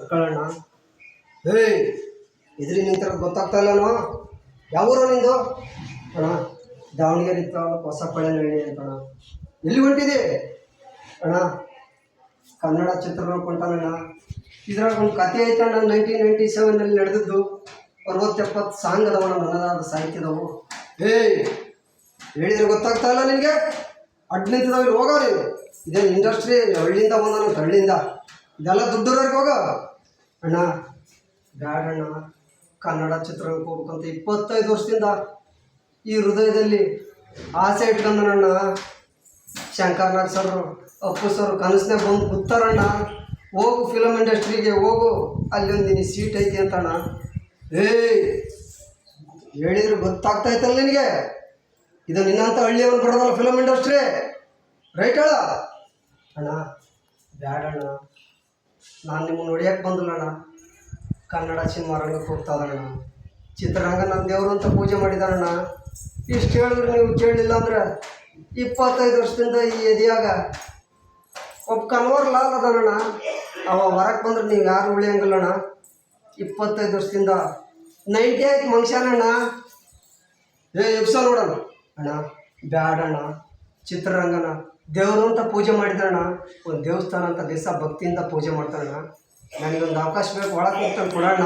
ಕಳ್ಳಣ್ಣ. ಏಯ್ ಇದ್ರಿ ನಿಂತಿರೋದು ಗೊತ್ತಾಗ್ತಾ ಇಲ್ಲನೋ? ಯಾವೂರು ನಿಂದು? ಅಣ್ಣ ದಾವಣಗೆರೆ ಇತ್ತ ಹೊಸ ಪಳೆನಹಳ್ಳಿ ಅಂತಣ್ಣ. ಎಲ್ಲಿ ಹೊಂಟಿದೆ ಅಣ್ಣ? ಕನ್ನಡ ಚಿತ್ರರಂಗ ಕೊಂಟಾನಣ್ಣ. ಇದ್ರಾಗ ಒಂದು ಕತೆ ಐತಣ್ಣ, 1997 ನಡೆದಿದ್ದು. 60-70 ಸಾಂಗ್ ಅದಾವಣ್ಣ, ನನ್ನದಾದ ಸಾಹಿತ್ಯದವು. ಏಯ್ ಹೇಳಿದ್ರೆ ಗೊತ್ತಾಗ್ತಾ ಇಲ್ಲ ನಿನಗೆ? ಅಡ್ಡ ನಿಂತಿದಾವೆ ಇಲ್ಲಿ, ಹೋಗೋ ನೀವು. ಇದೇನು ಇಂಡಸ್ಟ್ರಿ ಹಳ್ಳಿಯಿಂದ ಬಂದ ಹಳ್ಳಿಯಿಂದ, ಇದೆಲ್ಲ ದುಡ್ಡೂರವ್ರಿಗೆ ಹೋಗೋ ಅಣ್ಣ. ಬ್ಯಾಡಣ್ಣ, ಕನ್ನಡ ಚಿತ್ರರಂಗಕ್ಕೆ ಹೋಗ್ಬೇಕಂತ 25 ವರ್ಷದಿಂದ ಈ ಹೃದಯದಲ್ಲಿ ಆಸೆ ಇಟ್ಕೊಂಡಣ್ಣ. ಶಂಕರ್ ನಾಗ್ ಸರ್, ಅಪ್ಪು ಸರ್ ಕನಸನ್ನೇ ಬಂದು ಕೂತಾರಣ್ಣ. ಹೋಗು ಫಿಲಮ್ ಇಂಡಸ್ಟ್ರಿಗೆ ಹೋಗು, ಅಲ್ಲಿ ಒಂದು ಸೀಟ್ ಐತಿ ಅಂತಣ್ಣ. ಏಯ್ ಹೇಳಿದ್ರೆ ಗೊತ್ತಾಗ್ತಾಯ್ತಲ್ಲ ನಿನಗೆ? ಇದು ನಿನ್ನಂಥ ಹಳ್ಳಿಯವ್ರು ಬರೋದಲ್ಲ ಫಿಲಮ್ ಇಂಡಸ್ಟ್ರಿ, ರೈಟ್ ಹೇಳ ಅಣ್ಣ? ಬ್ಯಾಡಣ್ಣ, ನಾನು ನಿಮ್ಮನ್ನು ನೋಡಿಯಕ್ಕೆ ಬಂದಿಲ್ಲಣ್ಣ. ಕನ್ನಡ ಸಿನಿಮಾ ರಂಗಕ್ಕೆ ಹೋಗ್ತಾದಣ್ಣ. ಚಿತ್ರರಂಗ ನನ್ನ ದೇವರು ಅಂತ ಪೂಜೆ ಮಾಡಿದಾರಣ್ಣ. ಇಷ್ಟು ಹೇಳಿದ್ರೆ ನೀವು ಕೇಳಲಿಲ್ಲ ಅಂದ್ರೆ 25 ವರ್ಷದಿಂದ ಈ ಎದೆಯಾಗ ಒಬ್ಬ ಕನ್ವರ್ ಲಾಲ್ ಅದಾನಣ್ಣ. ಅವ ಹೊರಗೆ ಬಂದ್ರೆ ನೀವು ಯಾರು ಉಳಿಯಂಗಿಲ್ಲಣ್ಣ. 25 ವರ್ಷದಿಂದ 98 ಮನುಷ್ಯನಣ್ಣ. ಎಬ್ಸ ನೋಡೋಣ ಅಣ್ಣ. ಬ್ಯಾಡಣ್ಣ, ಚಿತ್ರರಂಗನ ದೇವರು ಅಂತ ಪೂಜೆ ಮಾಡಿದ್ರಣ್ಣ. ಒಂದು ದೇವಸ್ಥಾನ ಅಂತ ದಿವಸ ಭಕ್ತಿಯಿಂದ ಪೂಜೆ ಮಾಡ್ತಾರಣ್ಣ. ನನಗೊಂದು ಅವಕಾಶ ಬೇಕು, ಒಳಗೆ ಹೋಗ್ತಾನೆ ಕೊಡೋಣ.